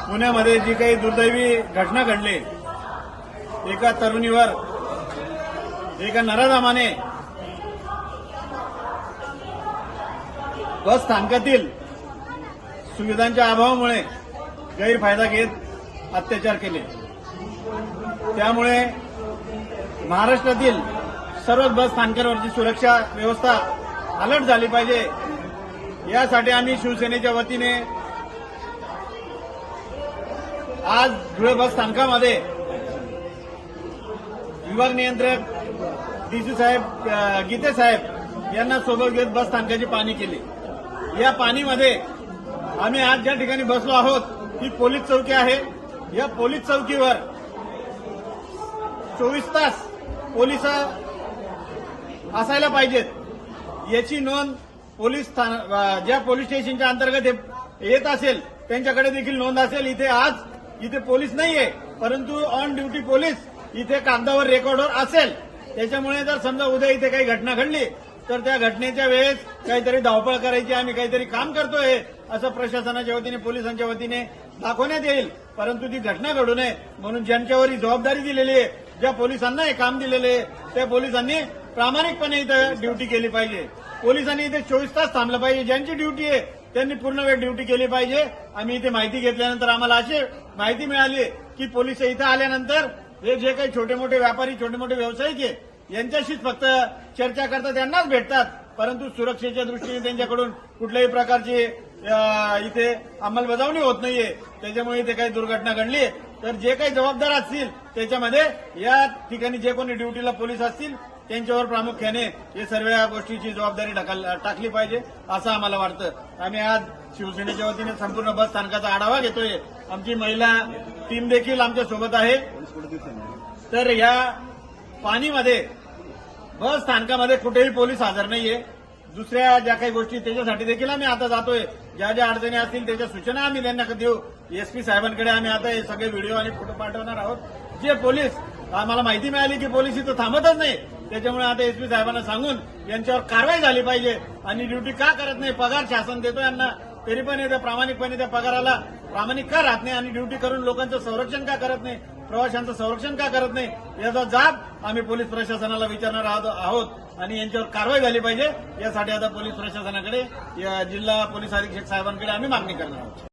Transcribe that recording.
पुण्यामध्ये जी काही दुर्दैवी घटना घडली, एका तरुणीवर एका नराधमाने बस स्थानकातील सुविधांच्या अभावामुळे गैरफायदा घेत अत्याचार केले। त्यामुळे महाराष्ट्रातील सर्व बस स्थानकांवरची सुरक्षा व्यवस्था अलर्ट झाली पाहिजे। यासाठी आम्ही शिवसेनेच्या वतीने आज धुळे बस स्थानकामध्ये विभाग नियंत्रक डीसी साहेब गीते साहेब यांना सोबत घेत बस स्थानकाची पाहणी केली। या पाहणीमध्ये आम्ही आज ज्या ठिकाणी बसलो आहोत ती पोलीस चौकी आहे। या पोलीस चौकीवर 24 तास पोलीस असायला पाहिजेत याची नोंद पोलीस ज्या पोलीस स्टेशनच्या अंतर्गत येत असेल त्यांच्याकडे देखील नोंद असेल। इथे पोलीस नाहीये, परंतु ऑन ड्युटी पोलीस इथे कागदावर रेकॉर्डवर असेल। त्याच्यामुळे जर समजा उद्या इथे काही घटना घडली तर त्या घटनेच्या वेळेस काहीतरी धावपळ करायची, आम्ही काहीतरी काम करतोय असं प्रशासनाच्या वतीने पोलिसांच्या वतीने दाखवण्यात येईल। परंतु ती घटना घडू नये म्हणून ज्यांच्यावर ही जबाबदारी दिलेली आहे, ज्या पोलिसांना हे काम दिलेले आहे, त्या पोलिसांनी प्रामाणिकपणे इथं ड्युटी केली पाहिजे। पोलिसांनी इथे 24 तास थांबलं पाहिजे। ज्यांची ड्युटी आहे त्यांनी पूर्ण वेळ ड्युटी केली पाहिजे। आम्ही इथे माहिती घेतल्यानंतर आम्हाला अशी माहिती मिळाली की पोलीस इथं आल्यानंतर हे जे काही छोटे मोठे व्यापारी, छोटे मोठे व्यावसायिक आहे यांच्याशीच फक्त चर्चा करतात, त्यांनाच भेटतात, परंतु सुरक्षेच्या दृष्टीने त्यांच्याकडून कुठल्याही प्रकारची इथे अंमलबजावणी होत नाहीये। त्याच्यामुळे इथे काही दुर्घटना घडली तर जे काही जबाबदार असतील त्याच्यामध्ये या ठिकाणी जे कोणी ड्युटीला पोलीस असतील त्यांच्यावर प्रामुख्याने हे सर्व गोष्टीची जबाबदारी टाकली पाहिजे असं आम्हाला वाटतं। आम्ही आज शिवसेनेच्या वतीने संपूर्ण बस स्थानकाचा आढावा घेतोय। आमची महिला टीम देखील आमच्या सोबत आहे। तर या पाणीमध्ये बस स्थानकामध्ये कुठेही पोलीस हजर नाहीये। दुसऱ्या ज्या काही गोष्टी त्याच्यासाठी देखील आम्ही आता जातोय, ज्या ज्या अडचणी असतील त्याच्या सूचना आम्ही त्यांना देऊ। एसपी साहेबांकडे आम्ही आता हे सगळे व्हिडिओ आणि फोटो पाठवणार आहोत। जे पोलीस आम्हाला माहिती मिळाली की पोलीस इथं थांबतच नाही, त्याच्यामुळे आता एसपी साहेबांना सांगून यांच्यावर कारवाई झाली पाहिजे। आणि ड्युटी का करत नाही, पगार शासन देतो यांना, तरी पण येत्या प्रामाणिकपणे त्या पगाराला प्रामाणिक का राहत नाही आणि ड्युटी करून लोकांचं संरक्षण का करत नाही, प्रवाशांचं संरक्षण का करत नाही, याचा जाब आम्ही पोलीस प्रशासनाला विचारणार आहोत आणि यांच्यावर कारवाई झाली पाहिजे। यासाठी आता पोलीस प्रशासनाकडे जिल्हा पोलीस अधीक्षक साहेबांकडे आम्ही मागणी करणार आहोत।